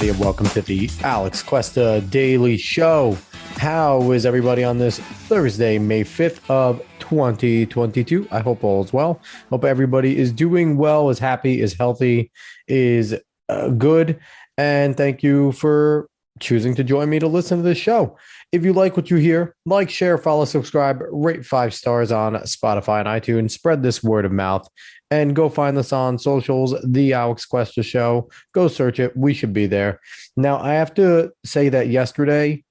everybody, and welcome to the Alex Cuesta Daily Show. How is everybody on this Thursday, May 5th of 2022? I hope all is well. Hope everybody is doing well, is happy, is healthy, is good. And thank you for choosing to join me to listen to this show. If you like what you hear, like, share, follow, subscribe, rate 5 stars on Spotify and iTunes, spread this word of mouth, and go find us on socials, The Alex Cuesta Show. Go search it. We should be there. Now, I have to say that yesterday,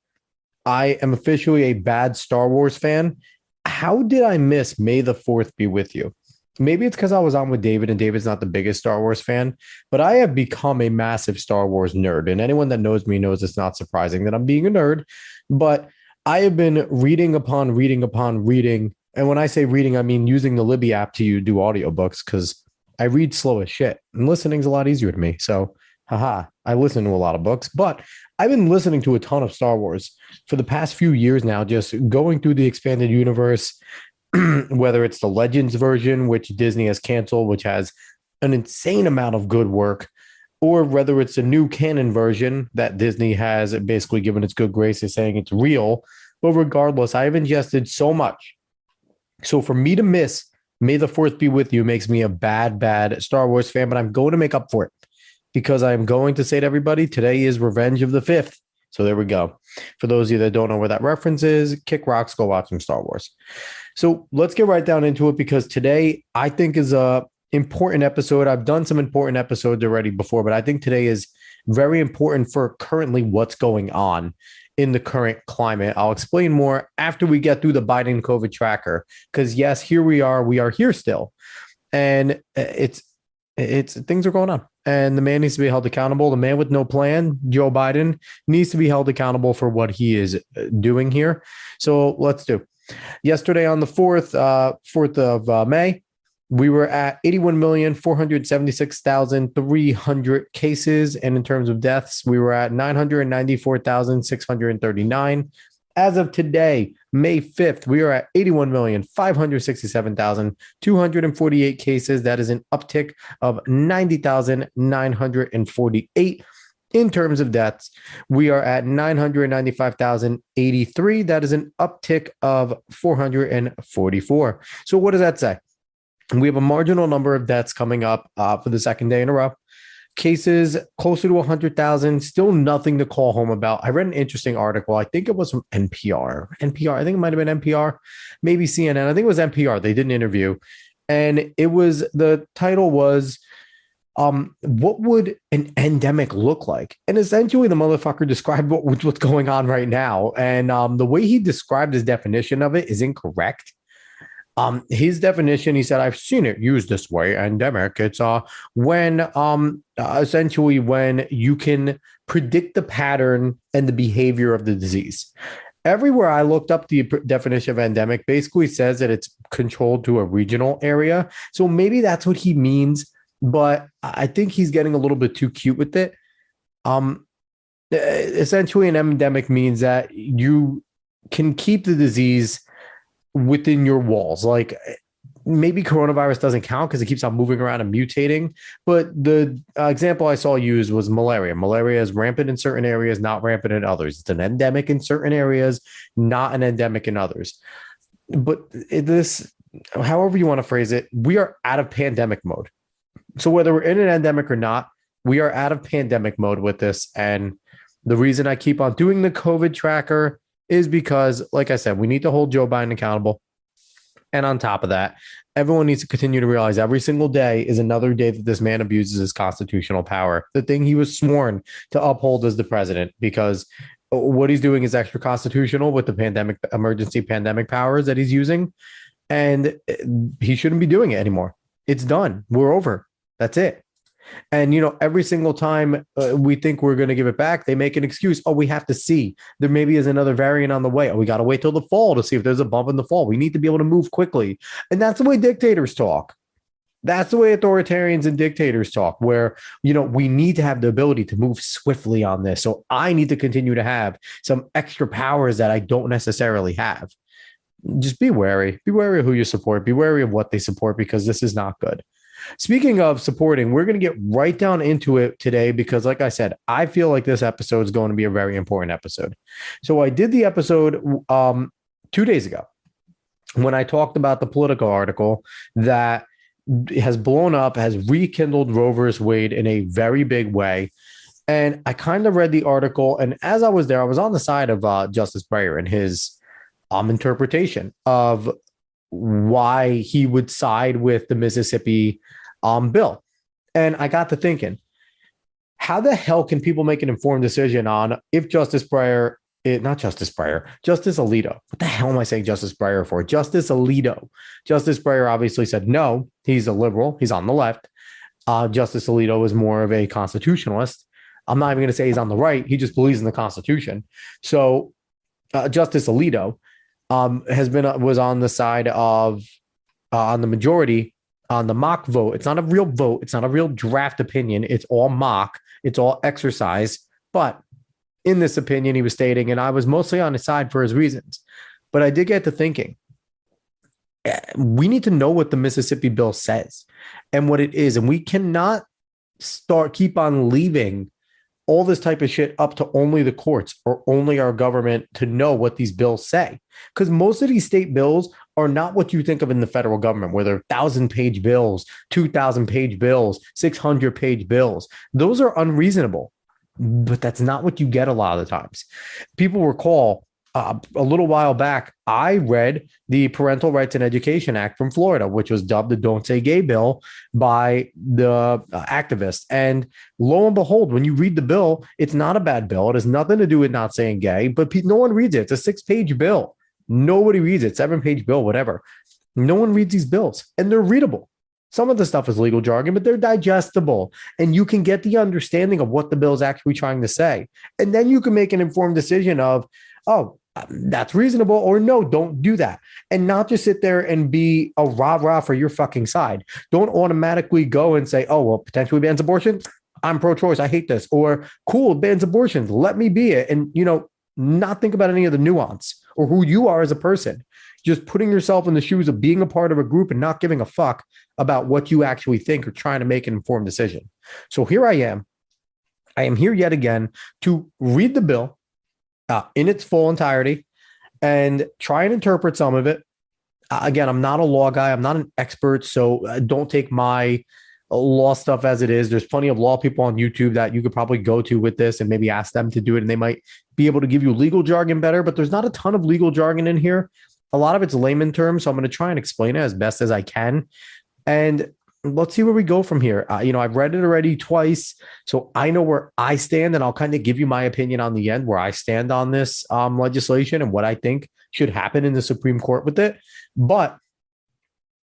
I am officially a bad Star Wars fan. How did I miss May the 4th be with you? Maybe it's because I was on with David, and David's not the biggest Star Wars fan, but I have become a massive Star Wars nerd. And anyone that knows me knows it's not surprising that I'm being a nerd, but I have been reading upon reading upon reading. And when I say reading, I mean using the Libby app to do audiobooks, because I read slow as shit and listening's a lot easier to me. So, I listen to a lot of books, but I've been listening to a ton of Star Wars for the past few years now, just going through the expanded universe, whether it's the Legends version, which Disney has canceled, which has an insane amount of good work, or whether it's a new canon version that Disney has basically given its good graces saying it's real. But regardless, I have ingested so much. So for me to miss May the 4th be with you makes me a bad Star Wars fan, but I'm going to make up for it, because I'm going to say to everybody, today is Revenge of the 5th. So there we go. For those of you that don't know where that reference is, kick rocks, go watch some Star Wars. So let's get right down into it, because today I think is a important episode. I've done some important episodes already before, but I think today is very important for currently what's going on in the current climate. I'll explain more after we get through the Biden COVID tracker, because yes, here we are here still. And it's things are going on, and the man needs to be held accountable. The man with no plan, Joe Biden, needs to be held accountable for what he is doing here. So let's do. Yesterday on the 4th of May, we were at 81,476,300 cases. And in terms of deaths, we were at 994,639. As of today, May 5th, we are at 81,567,248 cases. That is an uptick of 90,948. In terms of deaths, we are at 995,083. That is an uptick of 444. So what does that say? We have a marginal number of deaths coming up for the second day in a row. Cases closer to 100,000, still nothing to call home about. I read an interesting article. I think it was from NPR. I think it might have been NPR, maybe CNN. I think it was NPR. They did an interview, and the title was, what would an endemic look like? And essentially the motherfucker described what's going on right now. And the way he described his definition of it is incorrect. His definition, he said, I've seen it used this way, endemic. It's when essentially when you can predict the pattern and the behavior of the disease. Everywhere I looked up the definition of endemic basically says that it's controlled to a regional area. So maybe that's what he means, but I think he's getting a little bit too cute with it. Essentially, an endemic means that you can keep the disease within your walls. Like, maybe coronavirus doesn't count because it keeps on moving around and mutating. But the example I saw used was malaria. Malaria is rampant in certain areas, not rampant in others. It's an endemic in certain areas, not an endemic in others. But this, however you want to phrase it, we are out of pandemic mode. So whether we're in an endemic or not, we are out of pandemic mode with this. And the reason I keep on doing the COVID tracker is because, like I said, we need to hold Joe Biden accountable. And on top of that, everyone needs to continue to realize every single day is another day that this man abuses his constitutional power, the thing he was sworn to uphold as the president, because what he's doing is extra constitutional with the emergency pandemic powers that he's using. And he shouldn't be doing it anymore. It's done. We're over. That's it. And, every single time we think we're going to give it back, they make an excuse. Oh, we have to see. There maybe is another variant on the way. Oh, we got to wait till the fall to see if there's a bump in the fall. We need to be able to move quickly. And that's the way dictators talk. That's the way authoritarians and dictators talk, where, we need to have the ability to move swiftly on this. So I need to continue to have some extra powers that I don't necessarily have. Just be wary. Be wary of who you support. Be wary of what they support, because this is not good. Speaking of supporting, we're going to get right down into it today because, like I said, I feel like this episode is going to be a very important episode. So I did the episode 2 days ago when I talked about the Politico article that has blown up, has rekindled Roe versus Wade in a very big way. And I kind of read the article, and as I was there, I was on the side of Justice Breyer and his interpretation of why he would side with the Mississippi bill. And I got to thinking, how the hell can people make an informed decision on if Justice Breyer, Justice Alito. What the hell am I saying Justice Breyer for? Justice Alito. Justice Breyer obviously said no, he's a liberal, he's on the left. Justice Alito is more of a constitutionalist. I'm not even going to say he's on the right. He just believes in the Constitution. So Justice Alito was on the side of on the majority on the mock vote. It's not a real vote. It's not a real draft opinion. It's all mock. It's all exercise. But in this opinion, he was stating, and I was mostly on his side for his reasons. But I did get to thinking, we need to know what the Mississippi bill says and what it is. And we cannot keep on leaving all this type of shit up to only the courts or only our government to know what these bills say. Because most of these state bills are not what you think of in the federal government, where they're 1,000-page bills, 2,000-page bills, 600-page bills. Those are unreasonable, but that's not what you get a lot of the times. People recall a little while back, I read the Parental Rights and Education Act from Florida, which was dubbed the Don't Say Gay bill by the activists. And lo and behold, when you read the bill, it's not a bad bill. It has nothing to do with not saying gay, but no one reads it. It's a 6-page bill. Nobody reads it. 7-page bill, whatever. No one reads these bills, and they're readable. Some of the stuff is legal jargon, but they're digestible, and you can get the understanding of what the bill is actually trying to say. And then you can make an informed decision of, oh, that's reasonable, or no, don't do that. And not just sit there and be a rah-rah for your fucking side. Don't automatically go and say, oh, well, potentially bans abortion. I'm pro-choice. I hate this. Or cool, bans abortions. Let me be it. And, not think about any of the nuance or who you are as a person. Just putting yourself in the shoes of being a part of a group and not giving a fuck about what you actually think or trying to make an informed decision. So here I am. I am here yet again to read the bill in its full entirety and try and interpret some of it. Again, I'm not a law guy. I'm not an expert, so don't take my law stuff as it is. There's plenty of law people on YouTube that you could probably go to with this and maybe ask them to do it, and they might be able to give you legal jargon better, but there's not a ton of legal jargon in here. A lot of it's layman terms, so I'm going to try and explain it as best as I can. And let's see where we go from here. I've read it already twice, so I know where I stand, and I'll kind of give you my opinion on the end, where I stand on this legislation and what I think should happen in the Supreme Court with it. But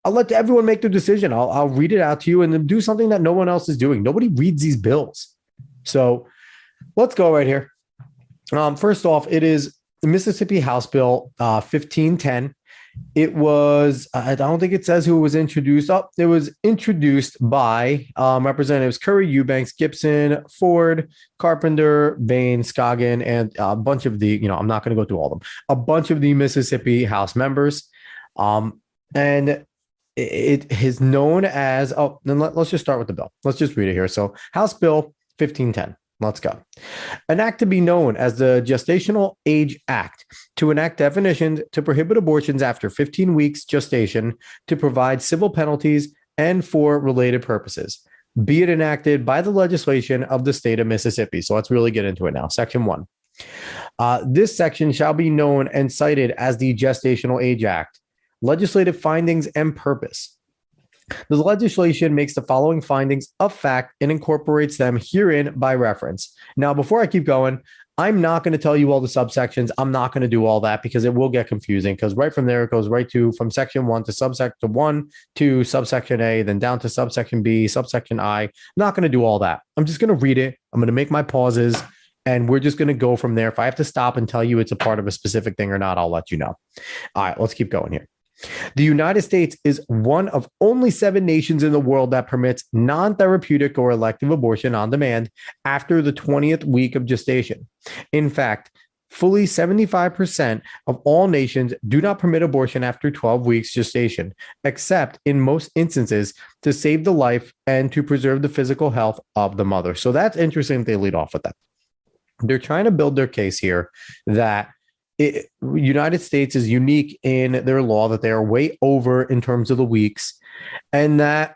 I'll let everyone make their decision. I'll read it out to you and then do something that no one else is doing. Nobody reads these bills. So let's go right here. First off, it is the Mississippi House Bill 1510. It was, I don't think it says who it was introduced. It was introduced by Representatives Curry, Eubanks, Gibson, Ford, Carpenter, Bain, Scoggin, and a bunch of the, I'm not going to go through all of them, a bunch of the Mississippi House members. And it is known as, then let's just start with the bill. Let's just read it here. So House Bill 1510. Let's go. An act to be known as the Gestational Age Act, to enact definitions to prohibit abortions after 15 weeks gestation, to provide civil penalties, and for related purposes. Be it enacted by the legislation of the state of Mississippi. So let's really get into it now. Section 1. This section shall be known and cited as the Gestational Age Act. Legislative findings and purpose. The legislation makes the following findings of fact and incorporates them herein by reference. Now, before I keep going, I'm not going to tell you all the subsections. I'm not going to do all that because it will get confusing, because right from there, it goes right to from section 1 to subsection 1 to subsection A, then down to subsection B, subsection I. I'm not going to do all that. I'm just going to read it. I'm going to make my pauses, and we're just going to go from there. If I have to stop and tell you it's a part of a specific thing or not, I'll let you know. All right, let's keep going here. The United States is one of only 7 nations in the world that permits non-therapeutic or elective abortion on demand after the 20th week of gestation. In fact, Fully 75% of all nations do not permit abortion after 12 weeks gestation, except in most instances to save the life and to preserve the physical health of the mother. So that's interesting. They lead off with that. They're trying to build their case here that United States is unique in their law, that they are way over in terms of the weeks, and that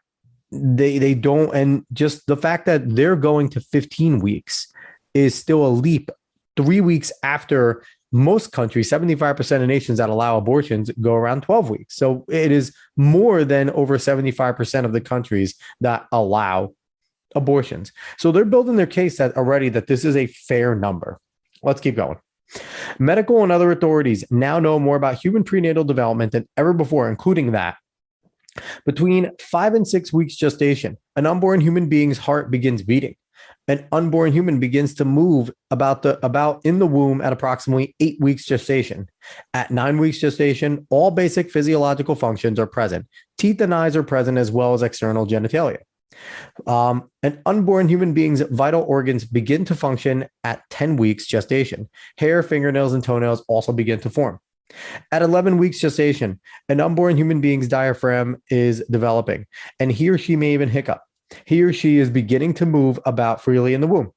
they don't, and just the fact that they're going to 15 weeks is still a leap. 3 weeks after most countries, 75% of nations that allow abortions go around 12 weeks. So it is more than over 75% of the countries that allow abortions. So they're building their case that already that this is a fair number. Let's keep going. Medical and other authorities now know more about human prenatal development than ever before, including that between 5 and 6 weeks gestation, an unborn human being's heart begins beating. An unborn human begins to move about in the womb at approximately 8 weeks gestation. At 9 weeks gestation, all basic physiological functions are present. Teeth and eyes are present, as well as external genitalia. An unborn human being's vital organs begin to function at 10 weeks gestation. Hair, fingernails, and toenails also begin to form. At 11 weeks gestation, an unborn human being's diaphragm is developing, and he or she may even hiccup. He or she is beginning to move about freely in the womb.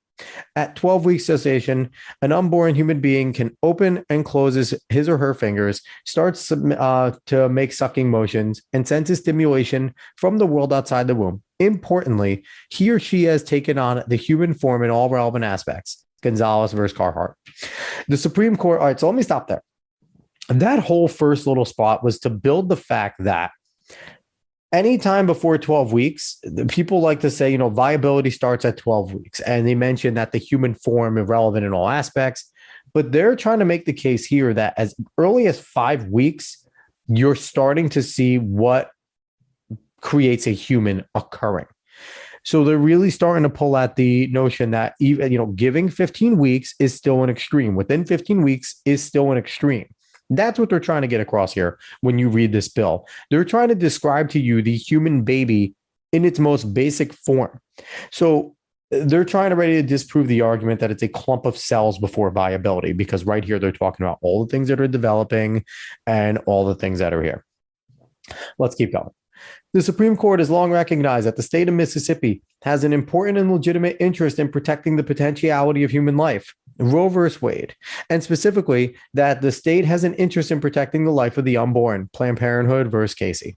At 12 weeks gestation, an unborn human being can open and close his or her fingers, starts to make sucking motions, and senses stimulation from the world outside the womb. Importantly, he or she has taken on the human form in all relevant aspects. Gonzalez versus Carhart. The Supreme Court. All right, so let me stop there. That whole first little spot was to build the fact that anytime before 12 weeks, people like to say, viability starts at 12 weeks. And they mention that the human form is relevant in all aspects. But they're trying to make the case here that as early as 5 weeks, you're starting to see what creates a human occurring. So they're really starting to pull at the notion that even, giving 15 weeks is still an extreme. Within 15 weeks is still an extreme. That's what they're trying to get across here when you read this bill. They're trying to describe to you the human baby in its most basic form. So they're trying to ready to disprove the argument that it's a clump of cells before viability, because right here they're talking about all the things that are developing and all the things that are here. Let's keep going. The Supreme Court has long recognized that the state of Mississippi has an important and legitimate interest in protecting the potentiality of human life. Roe versus Wade, and specifically that the state has an interest in protecting the life of the unborn. Planned Parenthood versus Casey.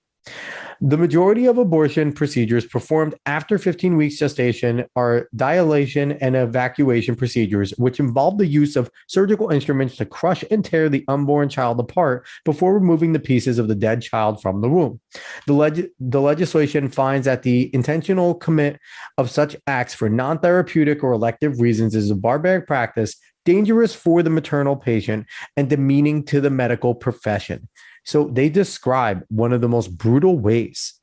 The majority of abortion procedures performed after 15 weeks gestation are dilation and evacuation procedures, which involve the use of surgical instruments to crush and tear the unborn child apart before removing the pieces of the dead child from the womb. The legislation finds that the intentional commit of such acts for non-therapeutic or elective reasons is a barbaric practice, dangerous for the maternal patient, and demeaning to the medical profession. So they describe one of the most brutal ways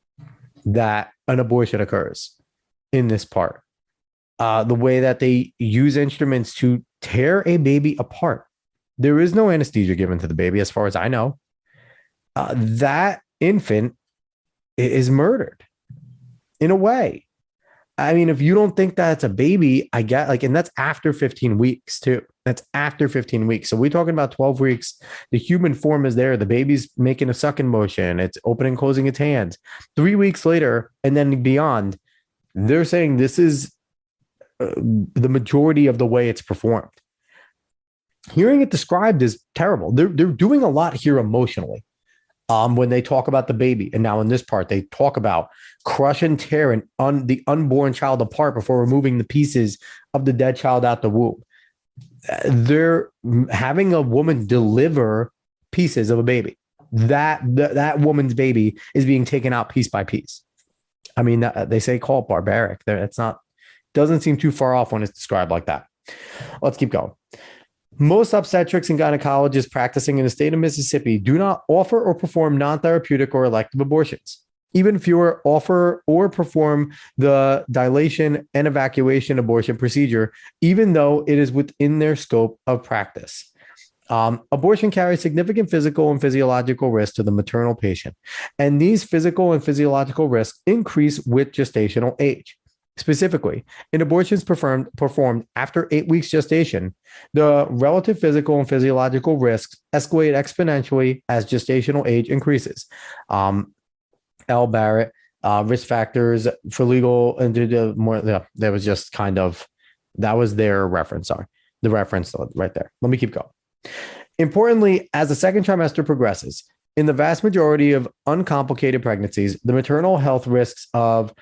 that an abortion occurs in this part. The way that they use instruments to tear a baby apart. There is no anesthesia given to the baby, as far as I know. That infant is murdered in a way. I mean, if you don't think that's a baby, I get and that's after 15 weeks too. That's after 15 weeks. So we're talking about 12 weeks. The human form is there. The baby's making a sucking motion. It's opening and closing its hands. 3 weeks later, and then beyond, they're saying this is the majority of the way it's performed. Hearing it described is terrible. They're doing a lot here emotionally. When they talk about the baby. And now in this part, they talk about crush and tear the unborn child apart before removing the pieces of the dead child out the womb. They're having a woman deliver pieces of a baby. That woman's baby is being taken out piece by piece. I mean, they say call it barbaric. It's not, doesn't seem too far off when it's described like that. Let's keep going. Most obstetrics and gynecologists practicing in the state of Mississippi do not offer or perform non-therapeutic or elective abortions. Even fewer offer or perform the dilation and evacuation abortion procedure, even though it is within their scope of practice. Abortion carries significant physical and physiological risks to the maternal patient, and these physical and physiological risks increase with gestational age. Specifically, in abortions performed after 8 weeks gestation, the relative physical and physiological risks escalate exponentially as gestational age increases. L. Barrett, risk factors for legal and there was just kind of that was their reference. Sorry, the reference right there. Let me keep going. Importantly, as the second trimester progresses, in the vast majority of uncomplicated pregnancies, the maternal health risks of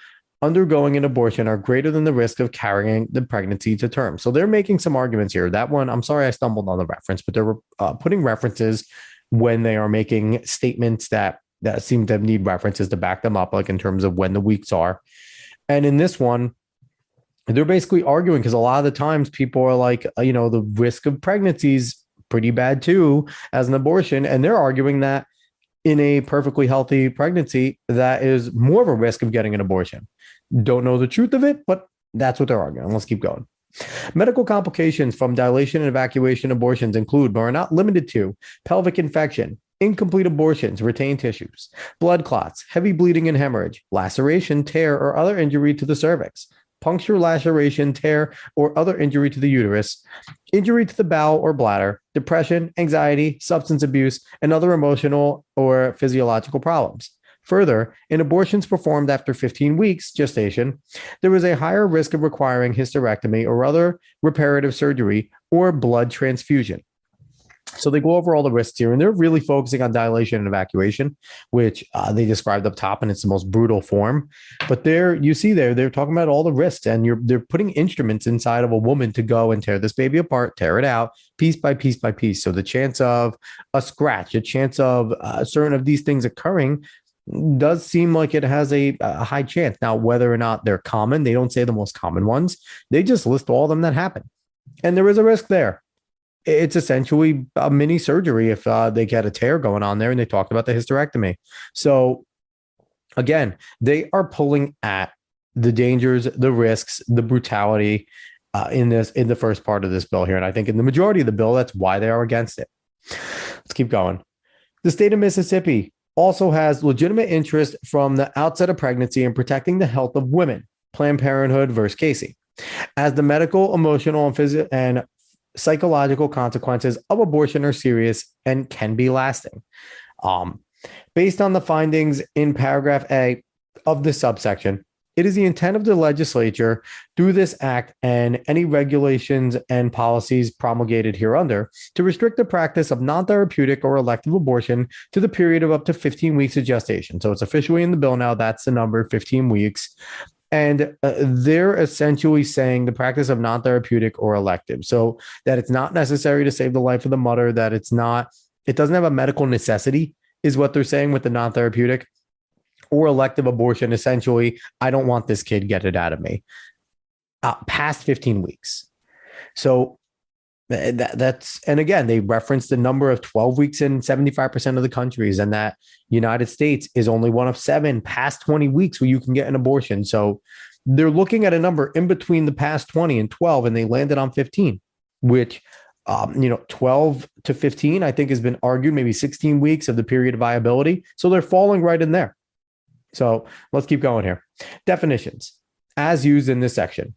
undergoing an abortion are greater than the risk of carrying the pregnancy to term. So they're making some arguments here. That one, I'm sorry I stumbled on the reference, but they're putting references when they are making statements that seem to need references to back them up, like in terms of when the weeks are. And in this one, they're basically arguing because a lot of the times people are like, the risk of pregnancy is pretty bad too as an abortion. And they're arguing that in a perfectly healthy pregnancy, that is more of a risk of getting an abortion. Don't know the truth of it, but that's what they're arguing. Let's keep going. Medical complications from dilation and evacuation abortions include, but are not limited to, pelvic infection, incomplete abortions, retained tissues, blood clots, heavy bleeding and hemorrhage, laceration, tear, or other injury to the cervix, puncture, laceration, tear, or other injury to the uterus, injury to the bowel or bladder, depression, anxiety, substance abuse, and other emotional or physiological problems. Further, in abortions performed after 15 weeks gestation, there is a higher risk of requiring hysterectomy or other reparative surgery or blood transfusion. So they go over all the risks here, and they're really focusing on dilation and evacuation, which they described up top, and it's the most brutal form. But they're talking about all the risks, and they're putting instruments inside of a woman to go and tear this baby apart, tear it out piece by piece by piece. So the chance of a scratch, a chance of certain of these things occurring does seem like it has a high chance. Now, whether or not they're common, they don't say the most common ones. They just list all of them that happen. And there is a risk there. It's essentially a mini surgery if they get a tear going on there, and they talked about the hysterectomy. So again, they are pulling at the dangers, the risks, the brutality in the first part of this bill here. And I think in the majority of the bill, that's why they are against it. Let's keep going. The state of Mississippi also has legitimate interest from the outset of pregnancy in protecting the health of women, Planned Parenthood versus Casey, as the medical, emotional, and psychological consequences of abortion are serious and can be lasting. Based on the findings in paragraph A of this subsection, it is the intent of the legislature through this act and any regulations and policies promulgated hereunder to restrict the practice of non-therapeutic or elective abortion to the period of up to 15 weeks of gestation. So it's officially in the bill now. That's the number, 15 weeks. And they're essentially saying the practice of non-therapeutic or elective, so that it's not necessary to save the life of the mother, that it doesn't have a medical necessity, is what they're saying with the non-therapeutic or elective abortion. Essentially, I don't want this kid, get it out of me. Past 15 weeks. So that's, and again, they reference the number of 12 weeks in 75% of the countries, and that United States is only one of 7 past 20 weeks where you can get an abortion. So they're looking at a number in between the past 20 and 12, and they landed on 15, which 12 to 15, I think, has been argued, maybe 16 weeks of the period of viability. So they're falling right in there. So let's keep going here. Definitions as used in this section.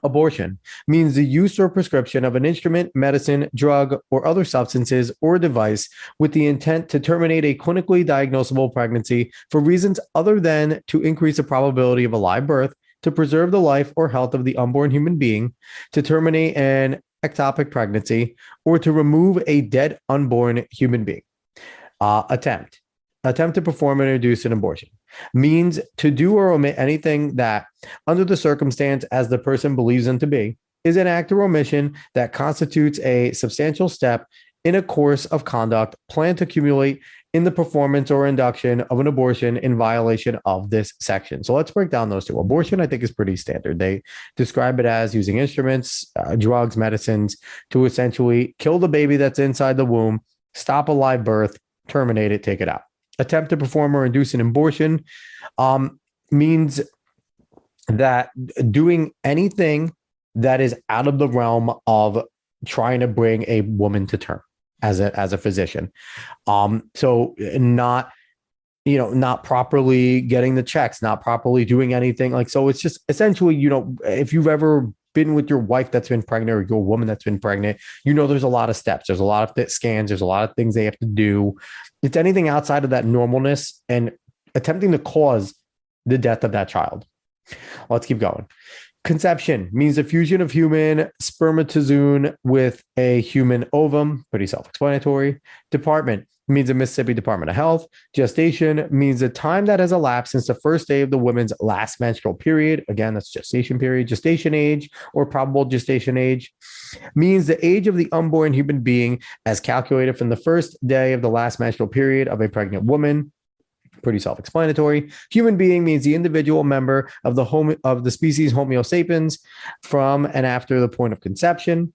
Abortion means the use or prescription of an instrument, medicine, drug, or other substances or device with the intent to terminate a clinically diagnosable pregnancy for reasons other than to increase the probability of a live birth, to preserve the life or health of the unborn human being, to terminate an ectopic pregnancy, or to remove a dead unborn human being. Attempt to perform and induce an abortion means to do or omit anything that, under the circumstance as the person believes them to be, is an act or omission that constitutes a substantial step in a course of conduct planned to accumulate in the performance or induction of an abortion in violation of this section. So let's break down those two. Abortion, I think, is pretty standard. They describe it as using instruments, drugs, medicines to essentially kill the baby that's inside the womb, stop a live birth, terminate it, take it out. Attempt to perform or induce an abortion means that doing anything that is out of the realm of trying to bring a woman to term as a physician. So not not properly getting the checks, not properly doing anything. Like, so it's just essentially, if you've ever been with your wife that's been pregnant or your woman that's been pregnant, there's a lot of steps. There's a lot of scans. There's a lot of things they have to do. It's anything outside of that normalness and attempting to cause the death of that child. Let's keep going. Conception means the fusion of human spermatozoon with a human ovum. Pretty self-explanatory. Department means the Mississippi Department of Health. Gestation means the time that has elapsed since the first day of the woman's last menstrual period. Again, that's gestation period. Gestation age or probable gestation age means the age of the unborn human being as calculated from the first day of the last menstrual period of a pregnant woman. Pretty self-explanatory. Human being means the individual member of the species Homo sapiens from and after the point of conception.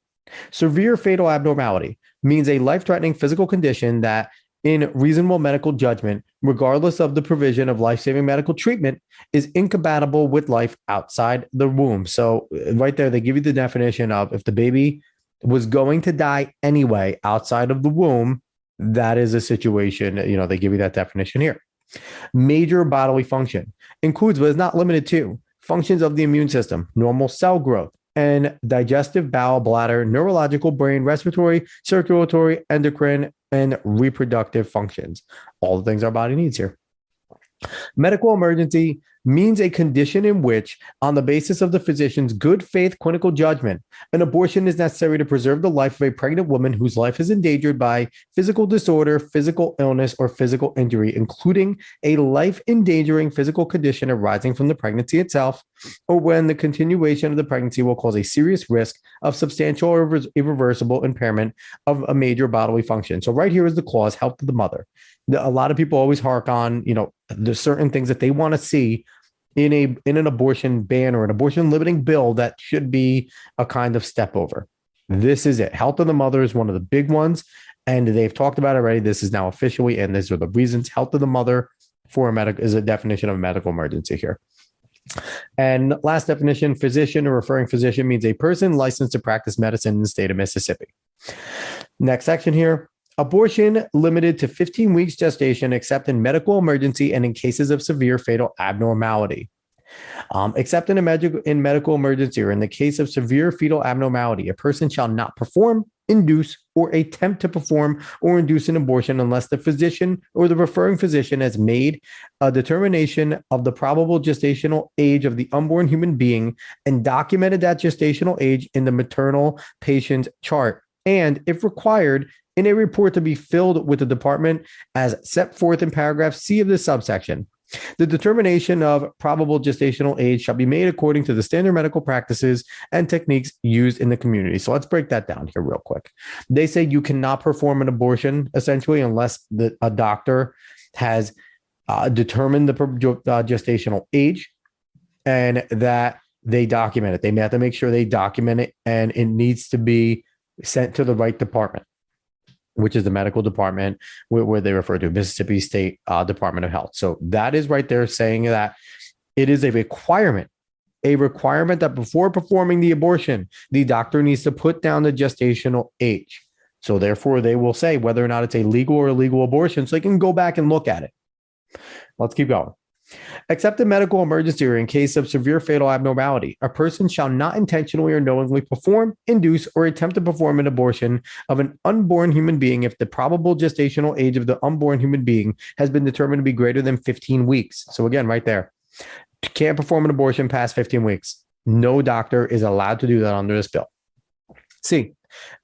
Severe fatal abnormality means a life-threatening physical condition that, in reasonable medical judgment, regardless of the provision of life-saving medical treatment, is incompatible with life outside the womb. So right there, they give you the definition of if the baby was going to die anyway outside of the womb, that is a situation, they give you that definition here. Major bodily function includes, but is not limited to, functions of the immune system, normal cell growth, and digestive, bowel, bladder, neurological, brain, respiratory, circulatory, endocrine, and reproductive functions. All the things our body needs here. Medical emergency means a condition in which, on the basis of the physician's good faith clinical judgment, an abortion is necessary to preserve the life of a pregnant woman whose life is endangered by physical disorder, physical illness, or physical injury, including a life-endangering physical condition arising from the pregnancy itself, or when the continuation of the pregnancy will cause a serious risk of substantial or irreversible impairment of a major bodily function. So right here is the clause, health of the mother. A lot of people always hark on, there's certain things that they want to see in an abortion ban or an abortion limiting bill that should be a kind of step over. This is it. Health of the mother is one of the big ones, and they've talked about it already. This is now officially, and these are the reasons. Health of the mother is a definition of a medical emergency here. And last definition, physician or referring physician means a person licensed to practice medicine in the state of Mississippi. Next section here. Abortion limited to 15 weeks gestation, except in medical emergency and in cases of severe fatal abnormality. Except in medical emergency or in the case of severe fetal abnormality, a person shall not perform, induce, or attempt to perform or induce an abortion unless the physician or the referring physician has made a determination of the probable gestational age of the unborn human being and documented that gestational age in the maternal patient chart, and, if required, in a report to be filled with the department as set forth in paragraph C of this subsection. The determination of probable gestational age shall be made according to the standard medical practices and techniques used in the community. So let's break that down here real quick. They say you cannot perform an abortion essentially unless a doctor has determined the gestational age and that they document it. They have to make sure they document it, and it needs to be sent to the right department, which is the medical department where they refer to Mississippi State Department of Health. So that is right there saying that it is a requirement that before performing the abortion, the doctor needs to put down the gestational age. So therefore, they will say whether or not it's a legal or illegal abortion, so they can go back and look at it. Let's keep going. Except in medical emergency or in case of severe fatal abnormality, a person shall not intentionally or knowingly perform, induce, or attempt to perform an abortion of an unborn human being if the probable gestational age of the unborn human being has been determined to be greater than 15 weeks. So again, right there, can't perform an abortion past 15 weeks. No doctor is allowed to do that under this bill. C,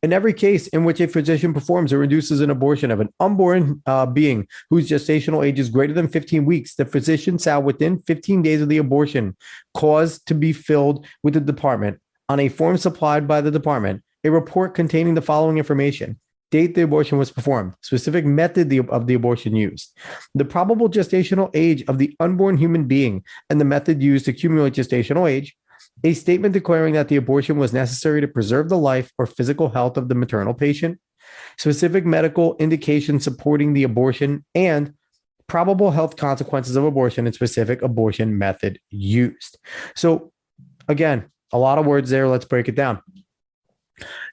in every case in which a physician performs or induces an abortion of an unborn being whose gestational age is greater than 15 weeks, the physician shall, within 15 days of the abortion, cause to be filled with the department on a form supplied by the department, a report containing the following information: date the abortion was performed, specific method of the abortion used, the probable gestational age of the unborn human being, and the method used to accumulate gestational age, a statement declaring that the abortion was necessary to preserve the life or physical health of the maternal patient, specific medical indications supporting the abortion, and probable health consequences of abortion and specific abortion method used. So again, a lot of words there. Let's break it down.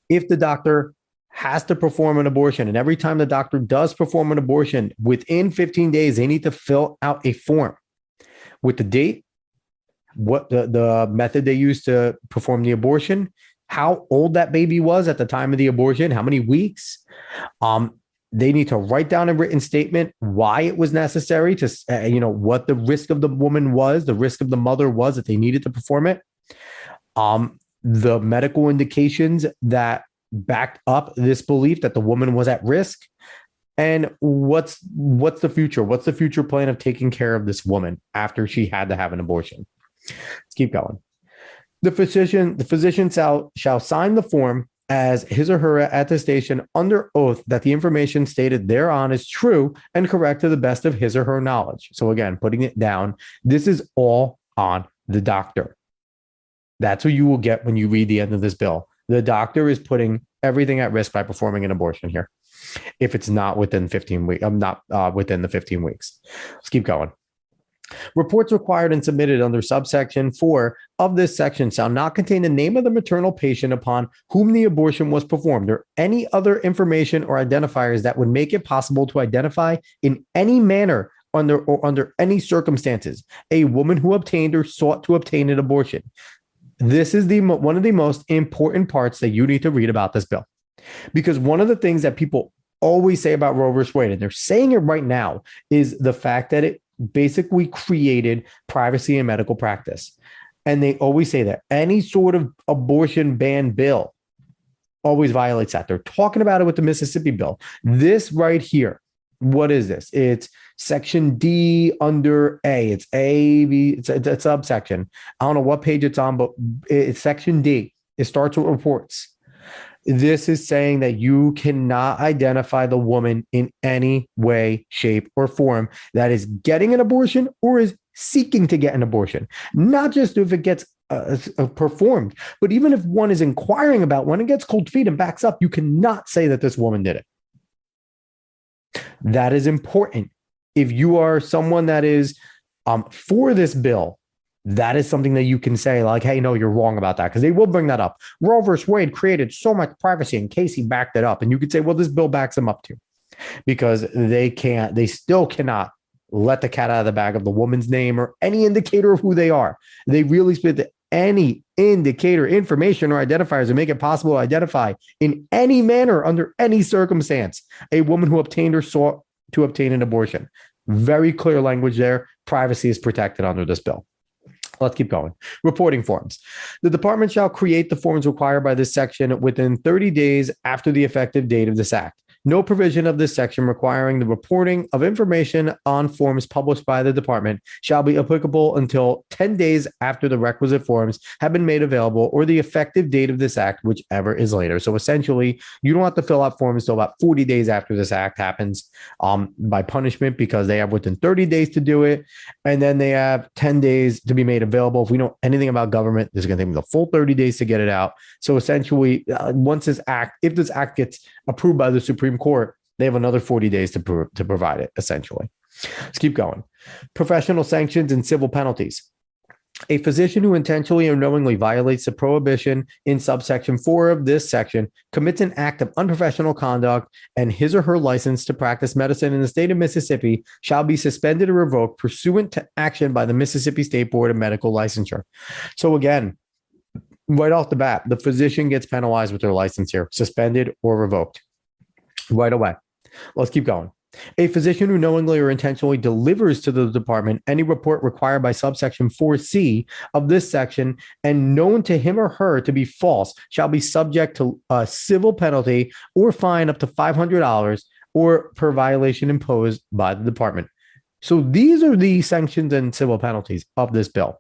If the doctor has to perform an abortion. And every time the doctor does perform an abortion, within 15 days, they need to fill out a form with the date, what the method they used to perform the abortion, how old that baby was at the time of the abortion, how many weeks. They need to write down a written statement why it was necessary to, what the risk of the woman was, the risk of the mother was that they needed to perform it. The medical indications that backed up this belief that the woman was at risk. And what's the future? What's the future plan of taking care of this woman after she had to have an abortion? Let's keep going. The physician shall sign the form as his or her attestation under oath that the information stated thereon is true and correct to the best of his or her knowledge. So again, putting it down, this is all on the doctor. That's what you will get when you read the end of this bill. The doctor is putting everything at risk by performing an abortion here, if it's not within 15 weeks. Within the 15 weeks. Let's keep going. Reports required and submitted under subsection 4 of this section shall not contain the name of the maternal patient upon whom the abortion was performed or any other information or identifiers that would make it possible to identify in any manner under any circumstances a woman who obtained or sought to obtain an abortion. This is one of the most important parts that you need to read about this bill, because one of the things that people always say about Roe v. Wade, and they're saying it right now, is the fact that it basically created privacy in medical practice. And they always say that any sort of abortion ban bill always violates that. They're talking about it with the Mississippi bill. This right here, what is this? It's section D under A. It's A, B, it's a subsection. I don't know what page it's on, but it's section D. It starts with reports. This is saying that you cannot identify the woman in any way, shape, or form that is getting an abortion or is seeking to get an abortion. Not just if it gets performed, but even if one is inquiring about when it gets cold feet and backs up, you cannot say that this woman did it. That is important. If you are someone that is for this bill, that is something that you can say, like, hey, no, you're wrong about that, because they will bring that up. Roe versus Wade created so much privacy, and Casey backed it up. And you could say, well, this bill backs them up too, because they still cannot let the cat out of the bag of the woman's name or any indicator of who they are. They really split any indicator, information, or identifiers that make it possible to identify in any manner, under any circumstance, a woman who obtained or sought to obtain an abortion. Very clear language there. Privacy is protected under this bill. Let's keep going. Reporting forms. The department shall create the forms required by this section within 30 days after the effective date of this act. No provision of this section requiring the reporting of information on forms published by the department shall be applicable until 10 days after the requisite forms have been made available or the effective date of this act, whichever is later. So essentially, you don't have to fill out forms until about 40 days after this act happens by punishment, because they have within 30 days to do it. And then they have 10 days to be made available. If we know anything about government, this is going to take them the full 30 days to get it out. So essentially, if this act gets approved by the Supreme Court, they have another 40 days to provide it, essentially. Let's keep going. Professional sanctions and civil penalties. A physician who intentionally or knowingly violates the prohibition in subsection 4 of this section commits an act of unprofessional conduct, and his or her license to practice medicine in the state of Mississippi shall be suspended or revoked pursuant to action by the Mississippi State Board of Medical Licensure. So again, right off the bat, the physician gets penalized with their license here, suspended or revoked right away. Let's keep going. A physician who knowingly or intentionally delivers to the department any report required by subsection 4C of this section and known to him or her to be false shall be subject to a civil penalty or fine up to $500 or per violation imposed by the department. So these are the sanctions and civil penalties of this bill.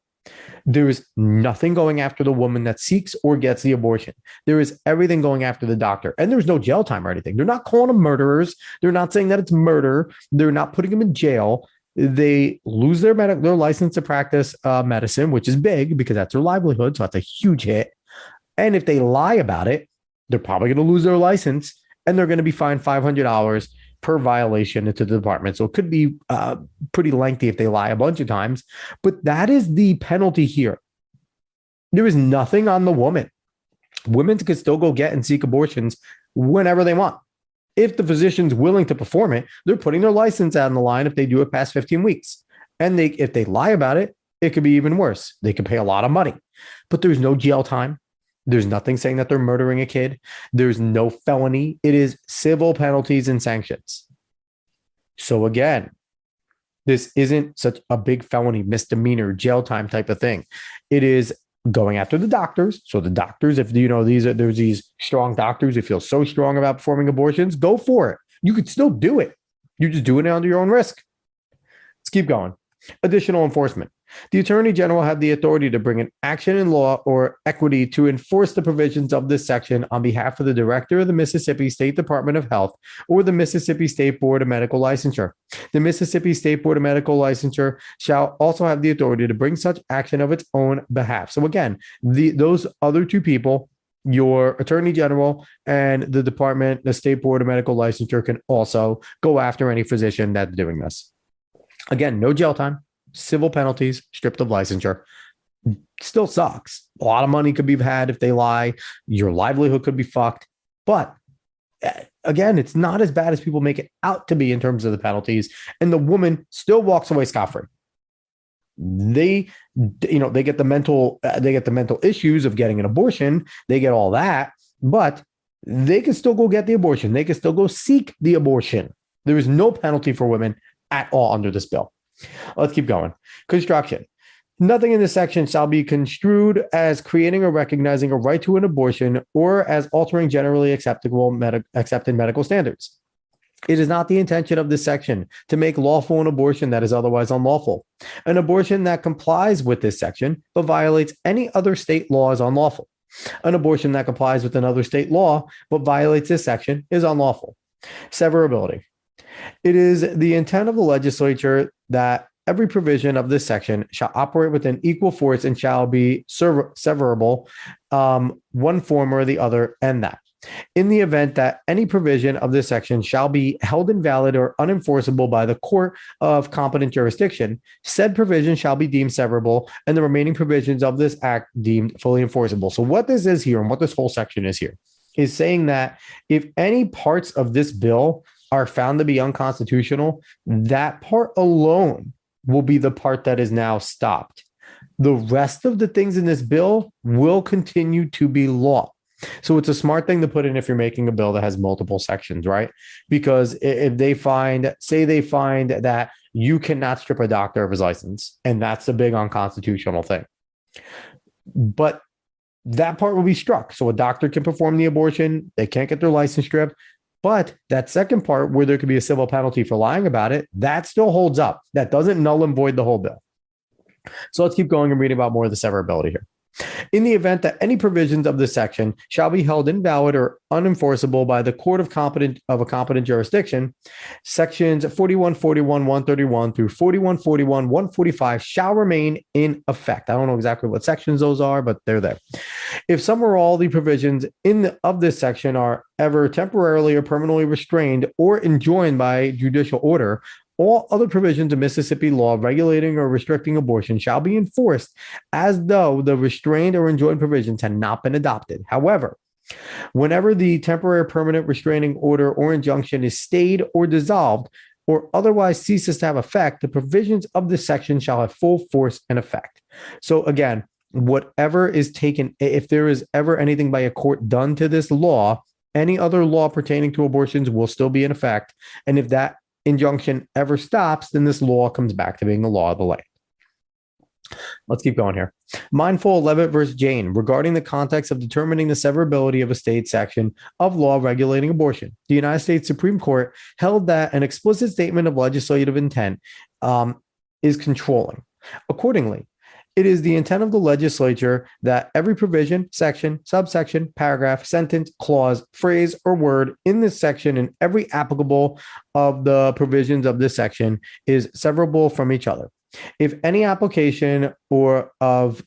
There is nothing going after the woman that seeks or gets the abortion. There is everything going after the doctor. And there's no jail time or anything. They're not calling them murderers. They're not saying that it's murder. They're not putting them in jail. They lose their license to practice medicine, which is big because that's their livelihood. So that's a huge hit. And if they lie about it, they're probably going to lose their license, and they're going to be fined $500 per violation into the department. So it could be pretty lengthy if they lie a bunch of times, but that is the penalty here. There is nothing on the woman. Women could still go get and seek abortions whenever they want. If the physician's willing to perform it, they're putting their license out on the line if they do it past 15 weeks. And if they lie about it, it could be even worse. They could pay a lot of money, but there's no jail time. There's nothing saying that they're murdering a kid. There's no felony. It is civil penalties and sanctions. So again, this isn't such a big felony, misdemeanor, jail time type of thing. It is going after the doctors. So the doctors, if there's these strong doctors who feel so strong about performing abortions, go for it. You could still do it. You're just doing it under your own risk. Let's keep going. Additional enforcement. The Attorney General have the authority to bring an action in law or equity to enforce the provisions of this section on behalf of the Director of the Mississippi State Department of Health or the Mississippi State Board of Medical Licensure. The Mississippi State Board of Medical Licensure shall also have the authority to bring such action of its own behalf. So again, those other two people, your Attorney General and the State Board of Medical Licensure, can also go after any physician that's doing this. Again, no jail time, civil penalties, stripped of licensure. Still sucks. A lot of money could be had if they lie. Your livelihood could be fucked. But again, it's not as bad as people make it out to be in terms of the penalties. And the woman still walks away scot-free. They get the mental issues of getting an abortion. They get all that, but they can still go get the abortion. They can still go seek the abortion. There is no penalty for women at all under this bill. Let's keep going. Construction. Nothing in this section shall be construed as creating or recognizing a right to an abortion or as altering generally accepted medical standards. It is not the intention of this section to make lawful an abortion that is otherwise unlawful. An abortion that complies with this section but violates any other state law is unlawful. An abortion that complies with another state law but violates this section is unlawful. Severability. It is the intent of the legislature that every provision of this section shall operate with an equal force and shall be severable, one form or the other, and that. In the event that any provision of this section shall be held invalid or unenforceable by the court of competent jurisdiction, said provision shall be deemed severable and the remaining provisions of this act deemed fully enforceable. So what this is here and what this whole section is here is saying that if any parts of this bill are found to be unconstitutional, that part alone will be the part that is now stopped. The rest of the things in this bill will continue to be law. So it's a smart thing to put in if you're making a bill that has multiple sections, right? Because if they find that you cannot strip a doctor of his license, and that's the big unconstitutional thing. But that part will be struck. So a doctor can perform the abortion, they can't get their license stripped. But that second part where there could be a civil penalty for lying about it, that still holds up. That doesn't null and void the whole bill. So let's keep going and reading about more of the severability here. In the event that any provisions of this section shall be held invalid or unenforceable by the court of a competent jurisdiction, sections 4141, 131 through 4141, 145 shall remain in effect. I don't know exactly what sections those are, but they're there. If some or all the provisions of this section are ever temporarily or permanently restrained or enjoined by judicial order, all other provisions of Mississippi law regulating or restricting abortion shall be enforced as though the restrained or enjoined provisions had not been adopted. However, whenever the temporary or permanent restraining order or injunction is stayed or dissolved or otherwise ceases to have effect, the provisions of this section shall have full force and effect. So again, whatever is taken, if there is ever anything by a court done to this law, any other law pertaining to abortions will still be in effect. And if that injunction ever stops, then this law comes back to being the law of the land. Let's keep going here. Mindful Levitt versus Jane regarding the context of determining the severability of a state section of law regulating abortion. The United States Supreme Court held that an explicit statement of legislative intent is controlling. Accordingly, it is the intent of the legislature that every provision, section, subsection, paragraph, sentence, clause, phrase, or word in this section and every applicable of the provisions of this section is severable from each other. If any application of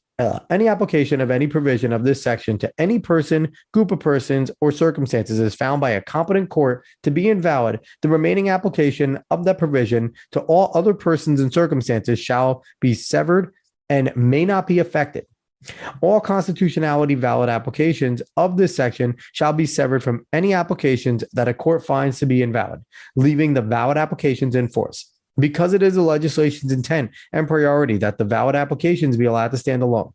any provision of this section to any person, group of persons, or circumstances is found by a competent court to be invalid, the remaining application of that provision to all other persons and circumstances shall be severed and may not be affected. All constitutionality valid applications of this section shall be severed from any applications that a court finds to be invalid, leaving the valid applications in force. Because it is the legislation's intent and priority that the valid applications be allowed to stand alone.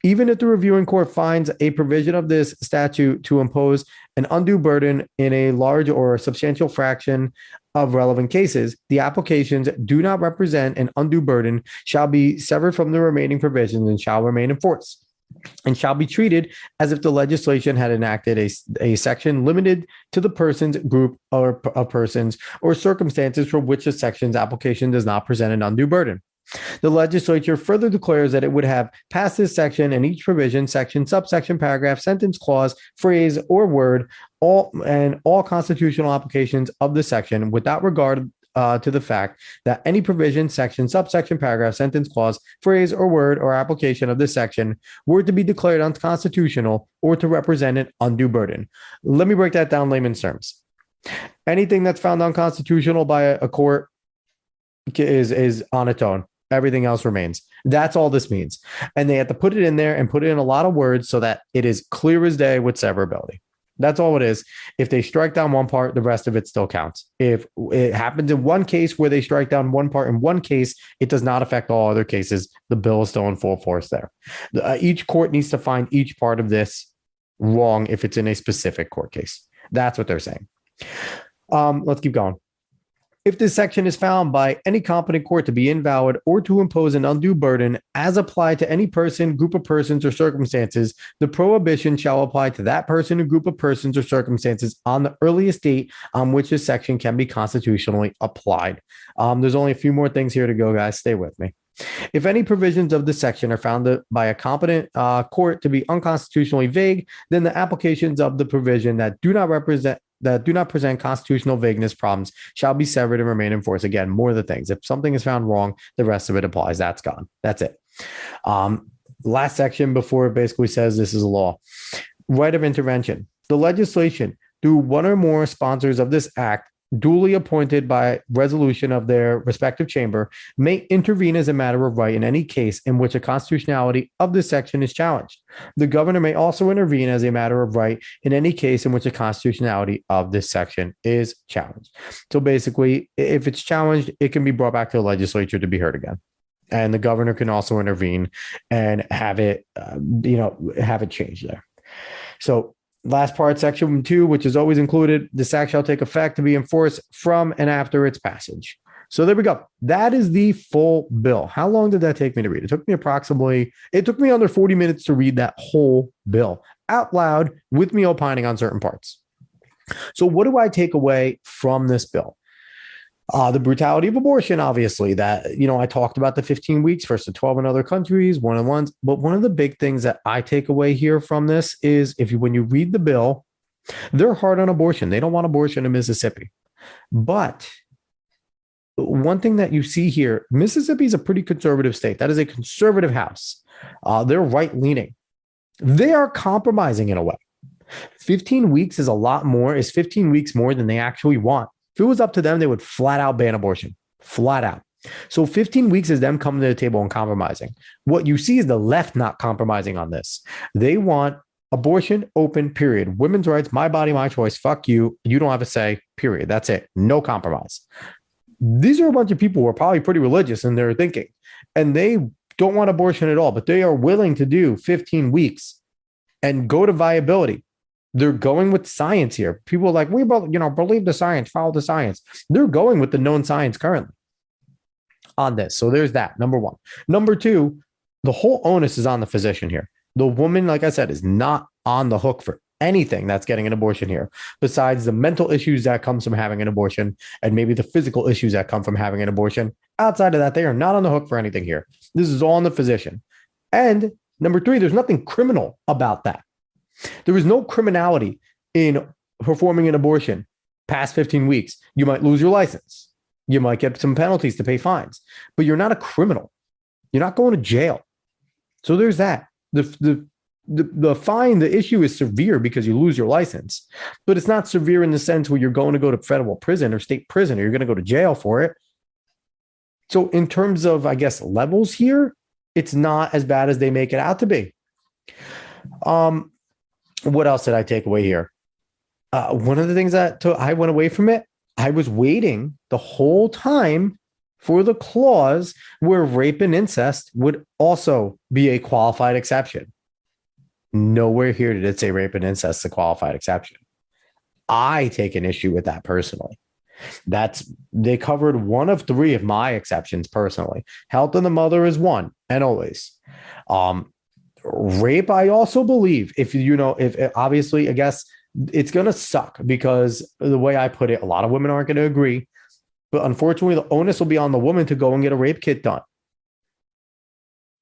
Even if the reviewing court finds a provision of this statute to impose an undue burden in a large or substantial fraction of relevant cases, the applications do not represent an undue burden, shall be severed from the remaining provisions and shall remain in force, and shall be treated as if the legislation had enacted a section limited to the person's group or of persons or circumstances for which the section's application does not present an undue burden. The legislature further declares that it would have passed this section and each provision, section, subsection, paragraph, sentence, clause, phrase, or word, all constitutional applications of the section without regard to the fact that any provision, section, subsection, paragraph, sentence, clause, phrase, or word, or application of this section were to be declared unconstitutional or to represent an undue burden. Let me break that down in layman's terms. Anything that's found unconstitutional by a court is on its own. Everything else remains. That's all this means. And they have to put it in there and put it in a lot of words so that it is clear as day with severability. That's all it is. If they strike down one part, the rest of it still counts. If it happens in one case where they strike down one part in one case, it does not affect all other cases. The bill is still in full force there. Each court needs to find each part of this wrong if it's in a specific court case. That's what they're saying. Let's keep going. If this section is found by any competent court to be invalid or to impose an undue burden as applied to any person, group of persons, or circumstances, the prohibition shall apply to that person or group of persons or circumstances on the earliest date on which this section can be constitutionally applied. There's only a few more things here to go, guys. Stay with me. If any provisions of this section are found by a competent court to be unconstitutionally vague, then the applications of the provision that do not present constitutional vagueness problems shall be severed and remain in force. Again, more of the things. If something is found wrong, the rest of it applies. That's gone. That's it. Last section before it basically says this is a law. Right of intervention. The legislation, through one or more sponsors of this act, duly appointed by resolution of their respective chamber, may intervene as a matter of right in any case in which a constitutionality of this section is challenged. The governor may also intervene as a matter of right in any case in which a constitutionality of this section is challenged. So basically, if it's challenged, it can be brought back to the legislature to be heard again. And the governor can also intervene and have it, have it changed there. So last part, section 2, which is always included, this act shall take effect to be enforced from and after its passage. So there we go. That is the full bill. How long did that take me to read? It took me under 40 minutes to read that whole bill out loud with me opining on certain parts. So what do I take away from this bill? The brutality of abortion, obviously, that, I talked about the 15 weeks versus 12 in other countries, 1-on-1s. But one of the big things that I take away here from this is when you read the bill, they're hard on abortion. They don't want abortion in Mississippi. But one thing that you see here, Mississippi is a pretty conservative state. That is a conservative house. They're right leaning. They are compromising in a way. 15 weeks is a lot more, is 15 weeks more than they actually want. If it was up to them, they would flat out ban abortion, flat out. So 15 weeks is them coming to the table and compromising. What you see is the left not compromising on this. They want abortion open, period. Women's rights, my body, my choice. Fuck you. You don't have a say, period. That's it. No compromise. These are a bunch of people who are probably pretty religious in their thinking, and they don't want abortion at all, but they are willing to do 15 weeks and go to viability. They're going with science here. People are like, we both, believe the science, follow the science. They're going with the known science currently on this. So there's that, number one. Number two, the whole onus is on the physician here. The woman, like I said, is not on the hook for anything that's getting an abortion here, besides the mental issues that comes from having an abortion and maybe the physical issues that come from having an abortion. Outside of that, they are not on the hook for anything here. This is all on the physician. And number three, there's nothing criminal about that. There is no criminality in performing an abortion past 15 weeks. You might lose your license. You might get some penalties to pay fines, but you're not a criminal. You're not going to jail. So there's that. The fine, the issue is severe because you lose your license, but it's not severe in the sense where you're going to go to federal prison or state prison or you're going to go to jail for it. So in terms of, I guess, levels here, It's not as bad as they make it out to be. What else did I take away here? One of the things that I went away from it, I was waiting the whole time for the clause where rape and incest would also be a qualified exception. Nowhere here did it say rape and incest is a qualified exception. I take an issue with that personally. They covered one of three of my exceptions personally. Health of the mother is one, and always. Rape, I also believe, if obviously, I guess it's going to suck because the way I put it, a lot of women aren't going to agree. But unfortunately, the onus will be on the woman to go and get a rape kit done.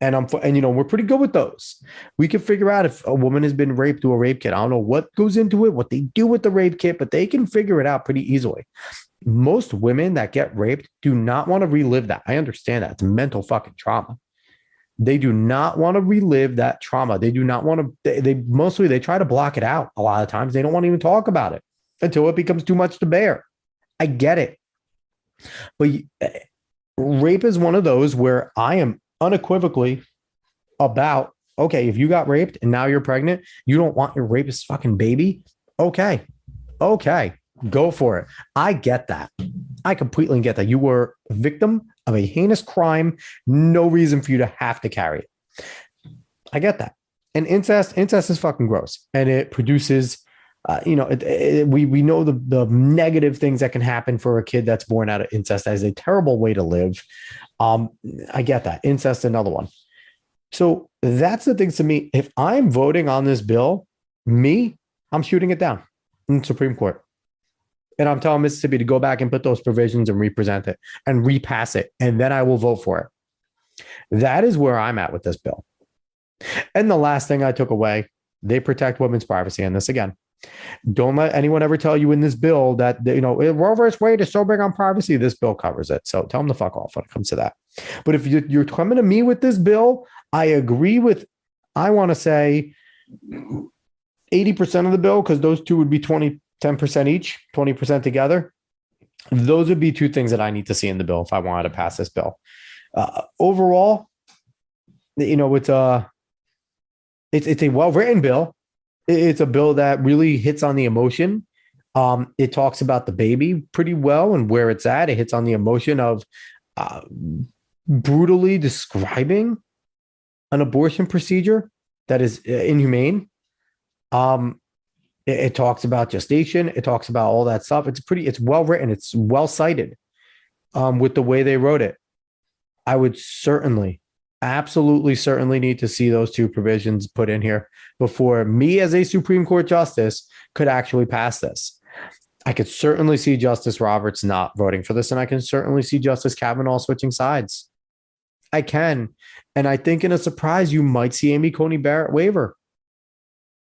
And we're pretty good with those. We can figure out if a woman has been raped through a rape kit. I don't know what goes into it, what they do with the rape kit, but they can figure it out pretty easily. Most women that get raped do not want to relive that. I understand that. It's mental fucking trauma. They do not want to relive that trauma. They do not want to, they try to block it out. A lot of times they don't want to even talk about it until it becomes too much to bear. I get it. But rape is one of those where I am unequivocally about, okay, if you got raped and now you're pregnant, you don't want your rapist fucking baby. Okay, go for it. I get that. I completely get that. You were a victim of a heinous crime. No reason for you to have to carry it. I get that. And incest is fucking gross. And it produces, we know the negative things that can happen for a kid that's born out of incest. That is a terrible way to live. I get that. Incest, another one. So that's the things to me. If I'm voting on this bill, I'm shooting it down in the Supreme Court. And I'm telling Mississippi to go back and put those provisions and represent it and repass it. And then I will vote for it. That is where I'm at with this bill. And the last thing I took away, they protect women's privacy. And this again, don't let anyone ever tell you in this bill that, Roe versus Wade is so big on privacy. This bill covers it. So tell them to fuck off when it comes to that. But if you're coming to me with this bill, I agree with, I want to say 80% of the bill, because those two would be 10% each, 20% together. Those would be two things that I need to see in the bill if I wanted to pass this bill. Overall, it's a well-written bill. It's a bill that really hits on the emotion. It talks about the baby pretty well and where it's at. It hits on the emotion of brutally describing an abortion procedure that is inhumane. It talks about gestation. It talks about all that stuff. It's well written. It's well cited with the way they wrote it. I would absolutely need to see those two provisions put in here before me as a Supreme Court justice could actually pass this. I could certainly see Justice Roberts not voting for this, and I can certainly see Justice Kavanaugh switching sides. I can. And I think in a surprise, you might see Amy Coney Barrett waiver.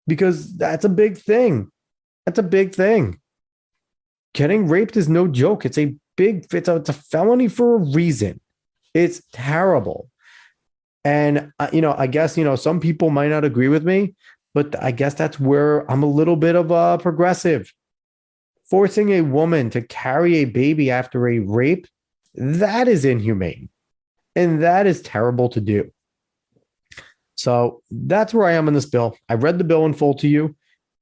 Because that's a big thing. Getting raped is no joke. It's a felony for a reason. It's terrible. And, I guess, some people might not agree with me, but I guess that's where I'm a little bit of a progressive. Forcing a woman to carry a baby after a rape, that is inhumane. And that is terrible to do. So that's where I am in this bill. I read the bill in full to you.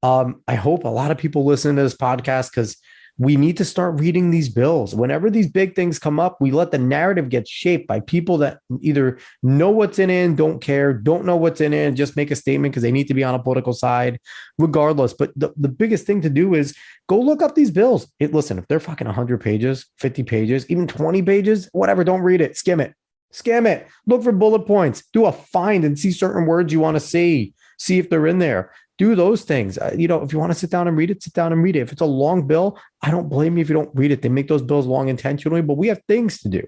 I hope a lot of people listen to this podcast because we need to start reading these bills. Whenever these big things come up, we let the narrative get shaped by people that either know what's in it and don't care, don't know what's in it and just make a statement because they need to be on a political side, regardless. But the biggest thing to do is go look up these bills. Listen, if they're fucking 100 pages, 50 pages, even 20 pages, whatever, don't read it. Skim it. Look for bullet points. Do a find and see certain words you want to see if they're in there. Do those things. If you want to sit down and read it, sit down and read it. If it's a long bill, I don't blame you if you don't read it. They make those bills long intentionally, but we have things to do.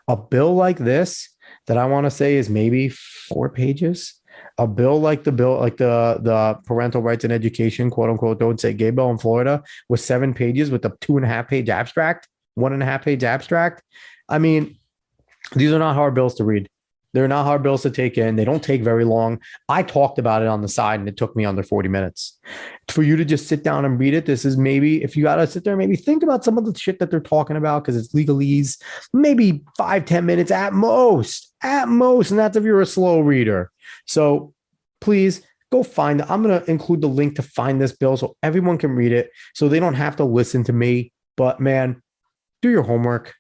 A bill like this that I want to say is maybe 4 pages. A bill like the parental rights and education, quote unquote, don't say gay bill in Florida was 7 pages with a 2.5 page abstract, 1.5 page abstract. I mean, these are not hard bills to read. They're not hard bills to take in. They don't take very long. I talked about it on the side and it took me under 40 minutes. For you to just sit down and read it, this is maybe, if you got to sit there, maybe think about some of the shit that they're talking about because it's legalese, maybe 5-10 minutes at most, at most. And that's if you're a slow reader. So please go find it. I'm going to include the link to find this bill so everyone can read it so they don't have to listen to me. But man, do your homework.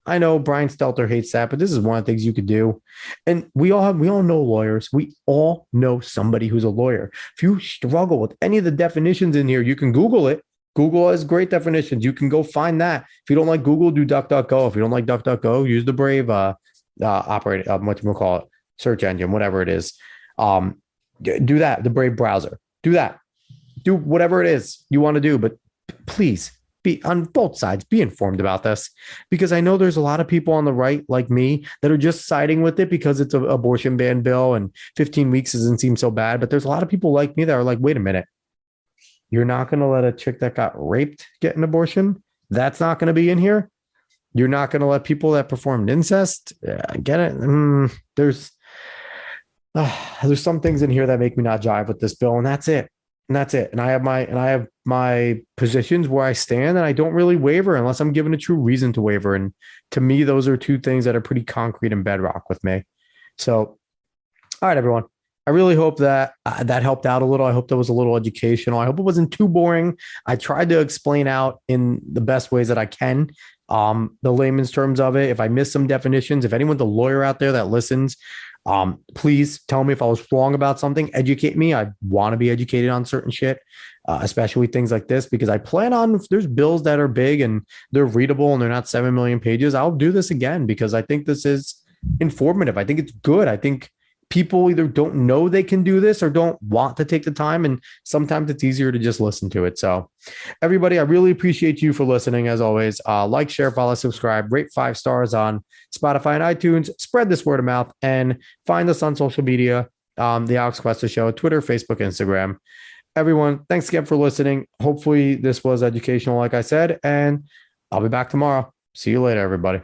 I know Brian Stelter hates that, but this is one of the things you could do. And we all know lawyers. We all know somebody who's a lawyer. If you struggle with any of the definitions in here, you can Google it. Google has great definitions. You can go find that. If you don't like Google, do DuckDuckGo. If you don't like DuckDuckGo, use the Brave what you call it, search engine, whatever it is. Do that. The Brave browser. Do that. Do whatever it is you want to do, but please be on both sides, be informed about this, because I know there's a lot of people on the right like me that are just siding with it because it's an abortion ban bill and 15 weeks doesn't seem so bad. But there's a lot of people like me that are like, wait a minute, you're not going to let a chick that got raped get an abortion? That's not going to be in here. You're not going to let people that performed incest get it. There's some things in here that make me not jive with this bill, and that's it. And I have my positions where I stand, and I don't really waver unless I'm given a true reason to waver. And to me, those are two things that are pretty concrete and bedrock with me. So, all right, everyone. I really hope that that helped out a little. I hope that was a little educational. I hope it wasn't too boring. I tried to explain out in the best ways that I can, the layman's terms of it. If I missed some definitions, if anyone's a lawyer out there that listens, please tell me if I was wrong about something. Educate me. I want to be educated on certain shit, especially things like this, because I plan on, if there's bills that are big and they're readable and they're not 7 million pages, I'll do this again because I think this is informative. I think it's good. I think people either don't know they can do this or don't want to take the time. And sometimes it's easier to just listen to it. So everybody, I really appreciate you for listening. As always, like, share, follow, subscribe, rate 5 stars on Spotify and iTunes, spread this word of mouth, and find us on social media. The Alex Cuesta Show, Twitter, Facebook, Instagram. Everyone, thanks again for listening. Hopefully this was educational, like I said, and I'll be back tomorrow. See you later, everybody.